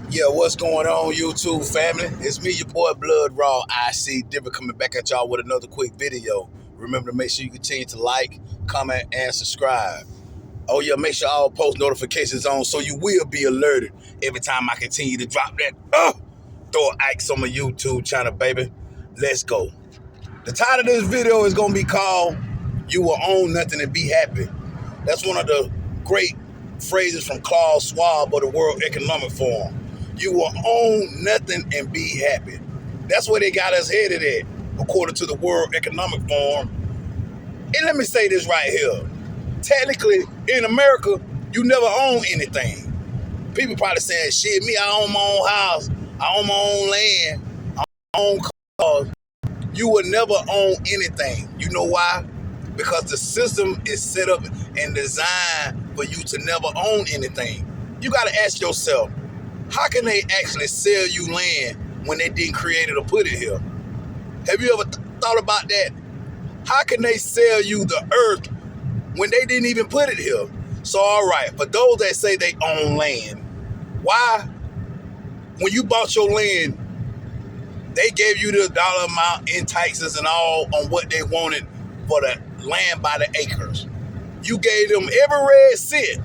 Yeah, what's going on, YouTube family? It's me, your boy Blood Raw. I see Diver coming back at y'all with another quick video. Remember to make sure you continue to like, comment, and subscribe. Oh yeah, make sure all post notifications on so you will be alerted every time I continue to drop that. Throw an Ike on my YouTube channel, baby. Let's go. The title of this video is gonna be called "You Will Own Nothing and Be Happy." That's one of the great phrases from Klaus Schwab of the World Economic Forum. You will own nothing and be happy. That's where they got us headed at, according to the World Economic Forum. And let me say this right here. Technically, in America, you never own anything. People probably saying, shit, me, I own my own house. I own my own land. I own cars. You will never own anything. You know why? Because the system is set up and designed for you to never own anything. You got to ask yourself, how can they actually sell you land when they didn't create it or put it here? Have you ever thought about that? How can they sell you the earth when they didn't even put it here? So, all right, for those that say they own land, why, when you bought your land, they gave you the dollar amount in taxes and all on what they wanted for the land by the acres? You gave them every red cent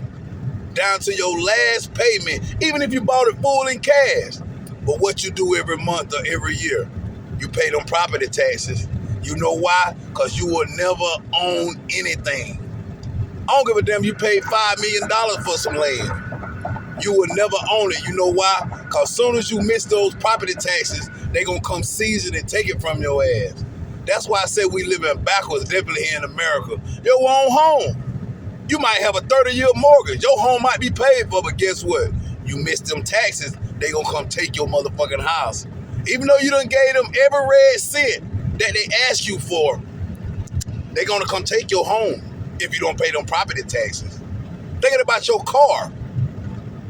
down to your last payment, even if you bought it full in cash. But what you do every month or every year, you pay them property taxes. You know why? Because you will never own anything. I don't give a damn you paid $5 million for some land. You will never own it. You know why? Because as soon as you miss those property taxes, they going to come seize it and take it from your ass. That's why I said we living backwards, definitely here in America. Your own home. You might have a 30-year mortgage. Your home might be paid for, but guess what? You missed them taxes, they gonna come take your motherfucking house. Even though you done gave them every red cent that they ask you for, they gonna come take your home if you don't pay them property taxes. Thinking about your car,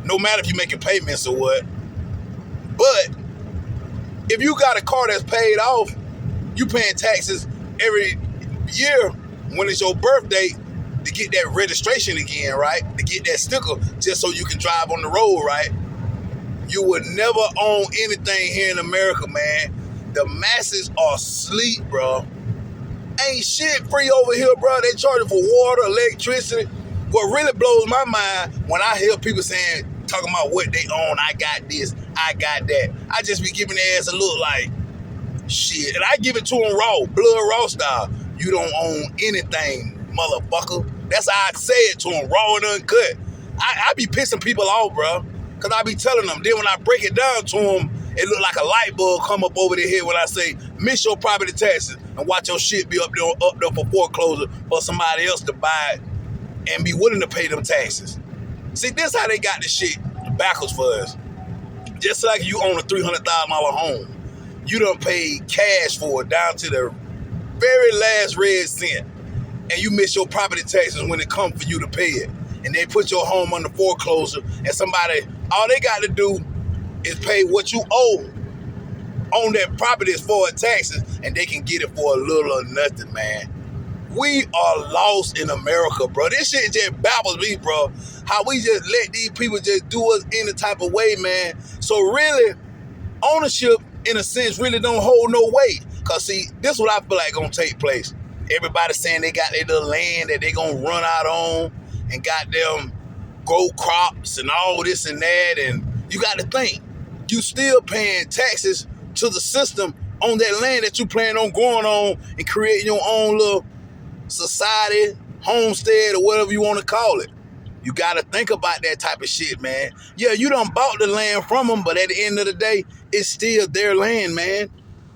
no matter if you're making payments or what, but if you got a car that's paid off, you paying taxes every year when it's your birthday to get that registration again, right? To get that sticker just so you can drive on the road, right? You would never own anything here in America, man. The masses are asleep, bro. Ain't shit free over here, bro. They charging for water, electricity. What really blows my mind when I hear people saying, talking about what they own, I got this, I got that. I just be giving their ass a look like, shit. And I give it to them raw, Blood Raw style. You don't own anything, motherfucker. That's how I say it to them, raw and uncut. I be pissing people off, bro. Because I be telling them. Then when I break it down to them, it look like a light bulb come up over their head when I say, miss your property taxes and watch your shit be up there for foreclosure for somebody else to buy it and be willing to pay them taxes. See, this how they got the shit backwards for us. Just like you own a $300,000 home. You done paid cash for it down to the very last red cent. And you miss your property taxes when it comes for you to pay it. And they put your home under foreclosure and somebody, all they got to do is pay what you owe on that property as far as taxes, and they can get it for a little or nothing, man. We are lost in America, bro. This shit just baffles me, bro. How we just let these people just do us any type of way, man. So really, ownership, in a sense, really don't hold no weight. Because, see, this is what I feel like going to take place. Everybody saying they got their little land that they going to run out on and got them grow crops and all this and that. And you got to think, you still paying taxes to the system on that land that you plan on going on and creating your own little society, homestead, or whatever you want to call it. You got to think about that type of shit, man. Yeah, you done bought the land from them, but at the end of the day, it's still their land, man.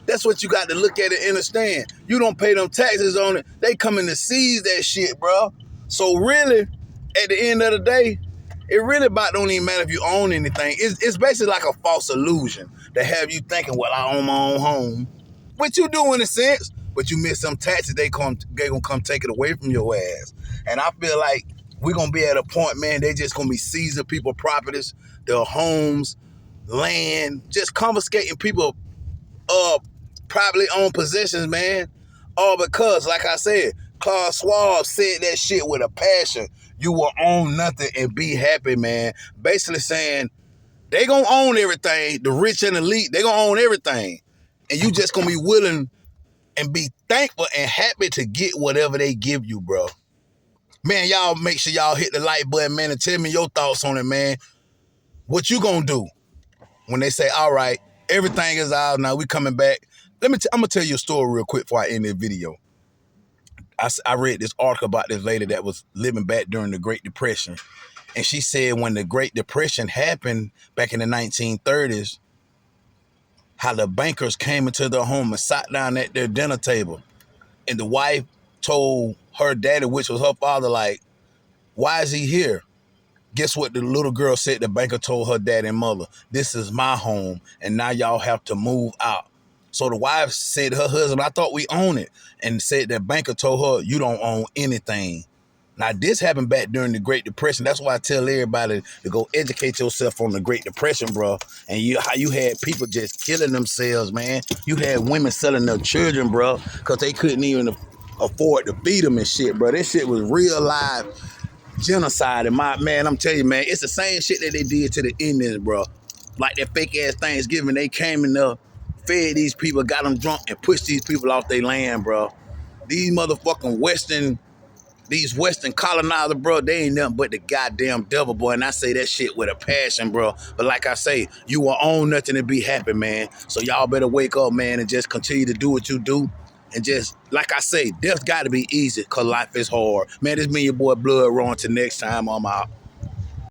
That's what you got to look at and understand. You don't pay them taxes on it. They coming to seize that shit, bro. So really, at the end of the day, it really about don't even matter if you own anything. It's basically like a false illusion to have you thinking, well, I own my own home. Which you do in a sense, but you miss some taxes, they gonna come take it away from your ass. And I feel like we're gonna be at a point, man, they just gonna be seizing people properties, their homes, land, just confiscating people privately owned possessions, man. All because, like I said, Klaus Schwab said that shit with a passion. You will own nothing and be happy, man. Basically saying, They gonna own everything. The rich and elite, they gonna own everything. And you just gonna be willing and be thankful and happy to get whatever they give you, bro. Man, y'all make sure y'all hit the like button, man, and tell me your thoughts on it, man. What you gonna do when they say, all right, everything is out now, we coming back? I'm gonna tell you a story real quick before I end this video. I read this article about this lady that was living back during the Great Depression. And she said when the Great Depression happened back in the 1930s, how the bankers came into their home and sat down at their dinner table. And the wife told her daddy, which was her father, like, why is he here? Guess what the little girl said? The banker told her dad and mother, this is my home, and now y'all have to move out. So the wife said to her husband, I thought we own it. And said the banker told her, you don't own anything. Now, this happened back during the Great Depression. That's why I tell everybody to go educate yourself on the Great Depression, bro. And how you had people just killing themselves, man. You had women selling their children, bro, because they couldn't even afford to feed them and shit, bro. This shit was real live genocide. And I'm telling you, man, it's the same shit that they did to the Indians, bro. Like that fake ass Thanksgiving, they came in there, fed these people, got them drunk, and pushed these people off their land, bro. These motherfucking Western colonizer, bro, they ain't nothing but the goddamn devil, boy. And I say that shit with a passion, bro. But like I say, you will own nothing and be happy, man. So y'all better wake up, man, and just continue to do what you do. And just, like I say, death's got to be easy because life is hard. Man, this been your boy Blood Raw. Until next time, I'm out.